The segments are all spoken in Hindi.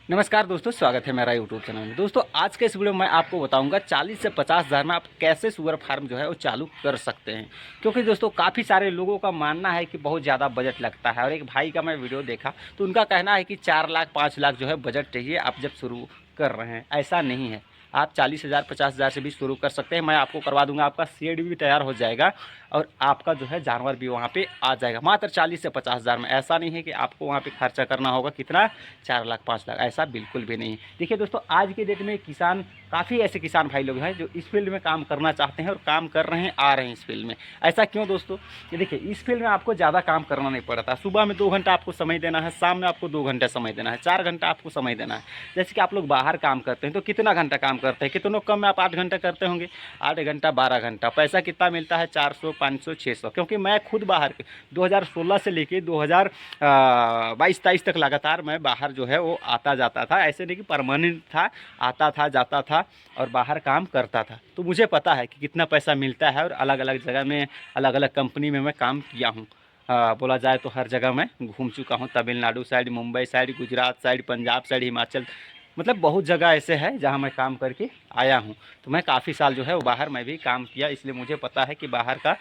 नमस्कार दोस्तों, स्वागत है मेरा यूट्यूब चैनल में। दोस्तों आज के इस वीडियो में मैं आपको बताऊंगा 40 से 50 हज़ार में आप कैसे सुअर फार्म जो है वो चालू कर सकते हैं। क्योंकि दोस्तों काफ़ी सारे लोगों का मानना है कि बहुत ज़्यादा बजट लगता है, और एक भाई का मैं वीडियो देखा तो उनका कहना है कि 4 लाख 5 लाख जो है बजट चाहिए आप जब शुरू कर रहे हैं। ऐसा नहीं है, आप 40,000 50,000 से भी शुरू कर सकते हैं। मैं आपको करवा दूंगा, आपका शेड भी तैयार हो जाएगा और आपका जो है जानवर भी वहाँ पे आ जाएगा मात्र 40 से 50 हज़ार में। ऐसा नहीं है कि आपको वहाँ पे खर्चा करना होगा कितना 4 लाख 5 लाख, ऐसा बिल्कुल भी नहीं। देखिए दोस्तों, आज के डेट में किसान, काफ़ी ऐसे किसान भाई लोग हैं जो इस फील्ड में काम करना चाहते हैं और काम कर रहे हैं, आ रहे हैं इस फील्ड में। ऐसा क्यों दोस्तों? ये देखिए, इस फील्ड में आपको ज़्यादा काम करना नहीं पड़ता। सुबह में 2 घंटा आपको समय देना है, शाम में आपको 2 घंटा समय देना है, 4 घंटा आपको समय देना है। जैसे कि आप लोग बाहर काम करते हैं तो कितना घंटा काम करते हैं, कितनों कम में आप 8 घंटा करते होंगे, 8 घंटा 12 घंटा, पैसा कितना मिलता है? 400 500 600। क्योंकि मैं खुद बाहर 2016 से लेके 2022-23 तक लगातार मैं बाहर जो है वो आता जाता था। ऐसे नहीं कि परमानेंट था, आता था जाता था और बाहर काम करता था। तो मुझे पता है कि कितना पैसा मिलता है, और अलग अलग जगह में, अलग अलग कंपनी में मैं काम किया हूँ। बोला जाए तो हर जगह मैं घूम चुका हूँ, Tamil Nadu side, Mumbai side, Gujarat side, Punjab side, Himachal, मतलब बहुत जगह ऐसे है जहाँ मैं काम करके आया हूँ। तो मैं काफ़ी साल जो है वो बाहर मैं भी काम किया, इसलिए मुझे पता है कि बाहर का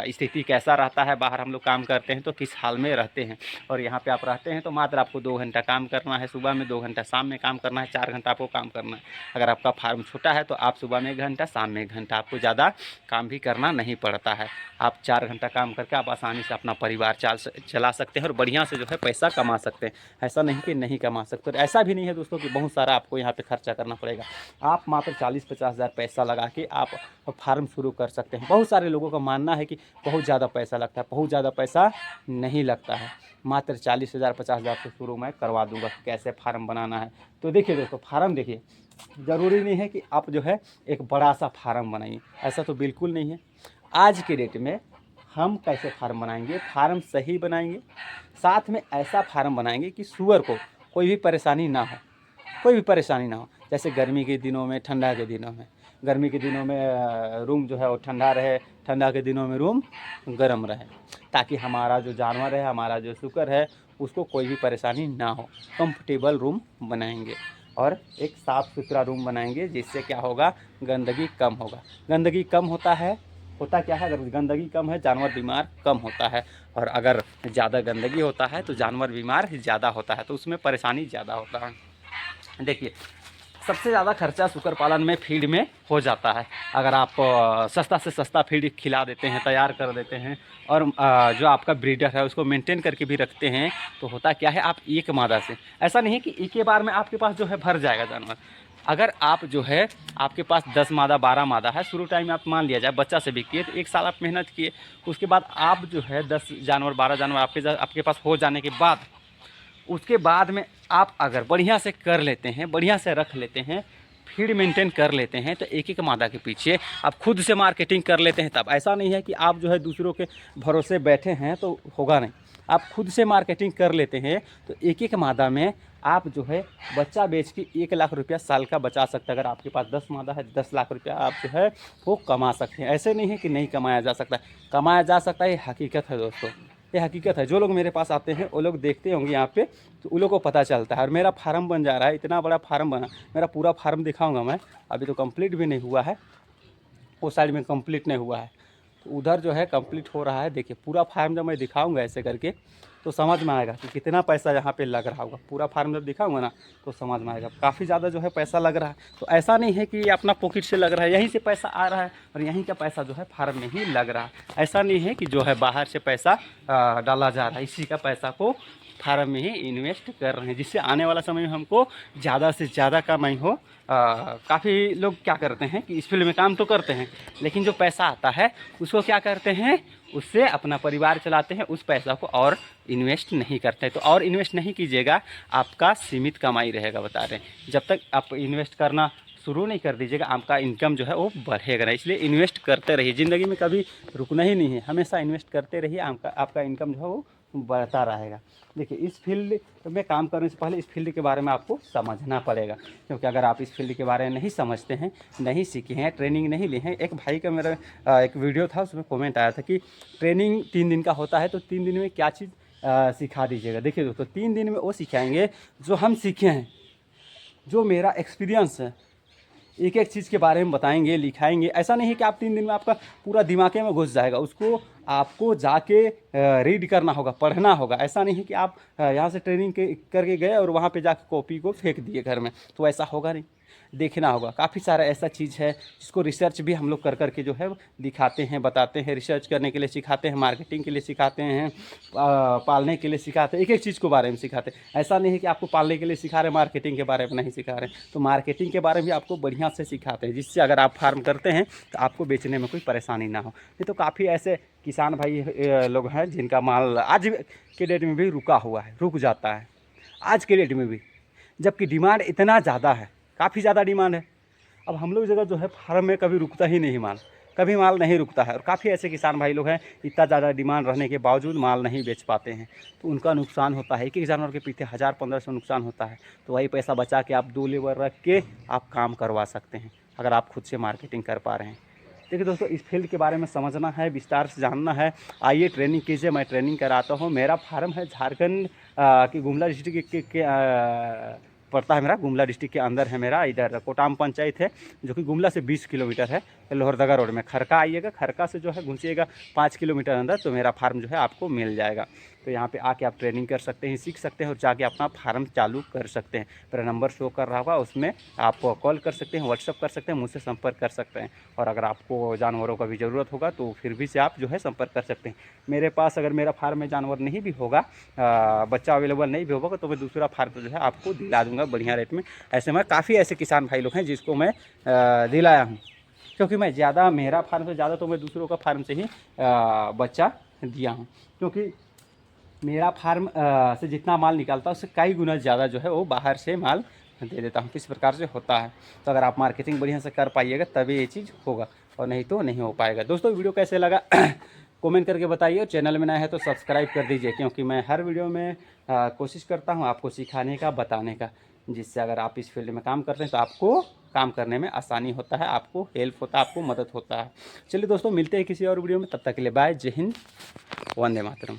स्थिति कैसा रहता है। बाहर हम लोग काम करते हैं तो किस हाल में रहते हैं, और यहाँ पे आप रहते हैं तो मात्र आपको 2 घंटा काम करना है, सुबह में 2 घंटा, शाम में काम करना है, 4 घंटा आपको काम करना है। अगर आपका फार्म छोटा है तो आप सुबह में 1 घंटा, शाम में 1 घंटा, आपको ज़्यादा काम भी करना नहीं पड़ता है। आप 4 घंटा काम करके आप आसानी से अपना परिवार चला सकते हैं और बढ़िया से जो है पैसा कमा सकते हैं। ऐसा नहीं कि नहीं कमा सकते। और ऐसा भी नहीं है दोस्तों कि बहुत सारा आपको यहाँ पे खर्चा करना पड़ेगा। आप मात्र 40-50 हज़ार पैसा लगा के आप फार्म शुरू कर सकते हैं। बहुत सारे लोगों का मानना है कि बहुत ज़्यादा पैसा लगता है, बहुत ज़्यादा पैसा नहीं लगता है। मात्र 40,000 50 हज़ार से शुरू मैं करवा दूंगा कि कैसे फार्म बनाना है। तो देखिए दोस्तों, फार्म देखिए, ज़रूरी नहीं है कि आप जो है एक बड़ा सा फार्म बनाइए, ऐसा तो बिल्कुल नहीं है। आज के डेट में हम कैसे फार्म बनाएंगे? फार्म सही बनाएंगे, साथ में ऐसा फार्म बनाएंगे कि सूअर को कोई भी परेशानी ना हो, कोई भी परेशानी ना हो। जैसे गर्मी के दिनों में, ठंडा के दिनों में, गर्मी के दिनों में रूम जो है वो ठंडा रहे, ठंडा के दिनों में रूम गर्म रहे, ताकि हमारा जो जानवर है, हमारा जो सूअर है, उसको कोई भी परेशानी ना हो। कंफर्टेबल रूम बनाएंगे और एक साफ़ सुथरा रूम बनाएंगे, जिससे क्या होगा, गंदगी कम होगा। गंदगी कम होता क्या है, अगर गंदगी कम है जानवर बीमार कम होता है, और अगर ज़्यादा गंदगी होता है तो जानवर बीमार ज़्यादा होता है, तो उसमें परेशानी ज़्यादा होता है। देखिए, सबसे ज़्यादा खर्चा सूकर पालन में फीड में हो जाता है। अगर आप सस्ता से सस्ता फीड खिला देते हैं, तैयार कर देते हैं, और जो आपका ब्रीडर है उसको मेंटेन करके भी रखते हैं, तो होता क्या है, आप एक मादा से, ऐसा नहीं है कि एक ही बार में आपके पास जो है भर जाएगा जानवर। अगर आप जो है, आपके पास 10 मादा 12 मादा है, शुरू टाइम में आप मान लिया जाए बच्चा से भी किए तो 1 साल आप मेहनत किए, उसके बाद आप जो है 10 जानवर 12 जानवर आपके पास हो जाने के बाद, उसके बाद में आप अगर बढ़िया से कर लेते हैं, बढ़िया से रख लेते हैं, फीड मेंटेन कर लेते हैं, तो एक एक मादा के पीछे आप खुद से मार्केटिंग कर लेते हैं। तब ऐसा नहीं है कि आप जो है दूसरों के भरोसे बैठे हैं तो होगा नहीं। आप खुद से मार्केटिंग कर लेते हैं तो एक एक मादा में आप जो है बच्चा बेच के 1 लाख रुपया साल का बचा सकते हैं। अगर आपके पास 10 मादा है, 10 लाख रुपया आप जो है वो कमा सकते हैं। ऐसे नहीं है कि नहीं कमाया जा सकता, कमाया जा सकता है, ये हकीकत है दोस्तों, ये हकीकत है। जो लोग मेरे पास आते हैं वो लोग देखते होंगे यहाँ पे, तो उन लोगों को पता चलता है। और मेरा फार्म बन जा रहा है, इतना बड़ा फार्म बना, मेरा पूरा फार्म दिखाऊंगा मैं। अभी तो कंप्लीट भी नहीं हुआ है, वो साइड में कंप्लीट नहीं हुआ है, तो उधर जो है कंप्लीट हो रहा है। देखिए, पूरा फार्म जब मैं दिखाऊंगा ऐसे करके तो समझ में आएगा कि कितना पैसा यहाँ पे लग रहा होगा। पूरा फार्म जब दिखाऊंगा ना तो समझ में आएगा, काफ़ी ज़्यादा जो है पैसा लग रहा है। तो ऐसा नहीं है कि ये अपना पॉकेट से लग रहा है, यहीं से पैसा आ रहा है और यहीं का पैसा जो है फार्म में ही लग रहा है। ऐसा नहीं है कि जो है बाहर से पैसा डाला जा रहा है, इसी का पैसा को फार्म में ही इन्वेस्ट कर रहे हैं, जिससे आने वाला समय में हमको ज़्यादा से ज़्यादा कमाई हो। काफ़ी लोग क्या करते हैं कि इस फील्ड में काम तो करते हैं, लेकिन जो पैसा आता है उसको क्या करते हैं, उससे अपना परिवार चलाते हैं, उस पैसा को और इन्वेस्ट नहीं करते। तो और इन्वेस्ट नहीं कीजिएगा, आपका सीमित कमाई रहेगा, बता रहे हैं। जब तक आप इन्वेस्ट करना शुरू नहीं कर दीजिएगा, आपका इनकम जो है वो बढ़ेगा नहीं। इसलिए इन्वेस्ट करते रहिए, ज़िंदगी में कभी रुकना ही नहीं है, हमेशा इन्वेस्ट करते रहिए, आपका इनकम जो है वो बढ़ता रहेगा। देखिए, इस फील्ड में काम करने से पहले इस फील्ड के बारे में आपको समझना पड़ेगा, क्योंकि अगर आप इस फील्ड के बारे में नहीं समझते हैं, नहीं सीखे हैं, ट्रेनिंग नहीं लिए हैं। एक भाई का मेरा एक वीडियो था, उसमें कमेंट आया था कि ट्रेनिंग 3 दिन का होता है, तो 3 दिन में क्या चीज़ सिखा दीजिएगा। देखिए दोस्तों 3 दिन में वो सिखाएंगे जो हम सीखे हैं, जो मेरा एक्सपीरियंस है, एक एक चीज़ के बारे में बताएंगे, लिखाएंगे। ऐसा नहीं है कि आप 3 दिन में आपका पूरा दिमाग में घुस जाएगा, उसको आपको जाके रीड करना होगा, पढ़ना होगा। ऐसा नहीं है कि आप यहाँ से ट्रेनिंग करके गए और वहाँ पे जाके कॉपी को फेंक दिए घर में, तो ऐसा होगा नहीं। देखना होगा, काफ़ी सारा ऐसा चीज़ है जिसको रिसर्च भी हम लोग कर करके जो है दिखाते हैं, बताते हैं। रिसर्च करने के लिए सिखाते हैं, मार्केटिंग के लिए सिखाते हैं, पालने के लिए सिखाते हैं, एक एक चीज़ के बारे में सिखाते हैं। ऐसा नहीं है कि आपको पालने के लिए सिखा रहे हैं, मार्केटिंग के बारे में नहीं सिखा रहे हैं। तो मार्केटिंग के बारे में भी आपको बढ़िया से सिखाते हैं, जिससे अगर आप फार्म करते हैं तो आपको बेचने में कोई परेशानी ना हो। नहीं तो काफ़ी ऐसे किसान भाई लोग हैं जिनका माल आज के डेट में भी रुका हुआ है, रुक जाता है आज के डेट में भी, जबकि डिमांड इतना ज़्यादा है, काफ़ी ज़्यादा डिमांड है। अब हम लोग जगह जो है फार्म में कभी रुकता ही नहीं माल, कभी माल नहीं रुकता है। और काफ़ी ऐसे किसान भाई लोग हैं इतना ज़्यादा डिमांड रहने के बावजूद माल नहीं बेच पाते हैं, तो उनका नुकसान होता है। एक एक जानवर के पीछे 1000-1500 नुकसान होता है। तो वही पैसा बचा के आप 2 लेबर रख के आप काम करवा सकते हैं, अगर आप खुद से मार्केटिंग कर पा रहे हैं। देखिए दोस्तों, इस फील्ड के बारे में समझना है, विस्तार से जानना है, आइए ट्रेनिंग कीजिए। मैं ट्रेनिंग कराता हूँ। मेरा फार्म है झारखंड की गुमला डिस्ट्रिक्ट के पड़ता है। मेरा गुमला डिस्ट्रिक्ट के अंदर है। मेरा इधर कोटाम पंचायत है, जो कि गुमला से 20 किलोमीटर है, लोहरदगा रोड में। खरका आइएगा, खरका से जो है घुसिएगा 5 किलोमीटर अंदर, तो मेरा फार्म जो है आपको मिल जाएगा। तो यहाँ पे आके आप ट्रेनिंग कर सकते हैं, सीख सकते हैं और जाके अपना फार्म चालू कर सकते हैं। मेरा नंबर शो कर रहा होगा, उसमें आप कॉल कर सकते हैं, व्हाट्सअप कर सकते हैं, मुझसे संपर्क कर सकते हैं। और अगर आपको जानवरों का भी ज़रूरत होगा तो फिर भी से आप जो है संपर्क कर सकते हैं। मेरे पास अगर मेरा फार्म में जानवर नहीं भी होगा, बच्चा अवेलेबल नहीं भी होगा, तो मैं दूसरा फार्म जो है आपको दिला दूँगा बढ़िया रेट में। ऐसे में काफ़ी ऐसे किसान भाई लोग हैं जिसको मैं दिलाया हूँ, क्योंकि मैं ज़्यादा, मेरा फार्म से ज़्यादा तो मैं दूसरों का फार्म से ही बच्चा दिया हूँ। क्योंकि मेरा फार्म से जितना माल निकालता है उससे कई गुना ज़्यादा जो है वो बाहर से माल दे देता हूँ। किस प्रकार से होता है, तो अगर आप मार्केटिंग बढ़िया से कर पाइएगा तभी ये चीज़ होगा, और नहीं तो नहीं हो पाएगा। दोस्तों वीडियो कैसे लगा कमेंट करके बताइए, और चैनल में नया है तो सब्सक्राइब कर दीजिए, क्योंकि मैं हर वीडियो में कोशिश करता हूँ आपको सिखाने का, बताने का, जिससे अगर आप इस फील्ड में काम करते हैं तो आपको काम करने में आसानी होता है, आपको हेल्प होता है, आपको मदद होता है। चलिए दोस्तों, मिलते हैं किसी और वीडियो में, तब तक के लिए बाय, जय हिंद, वंदे मातरम।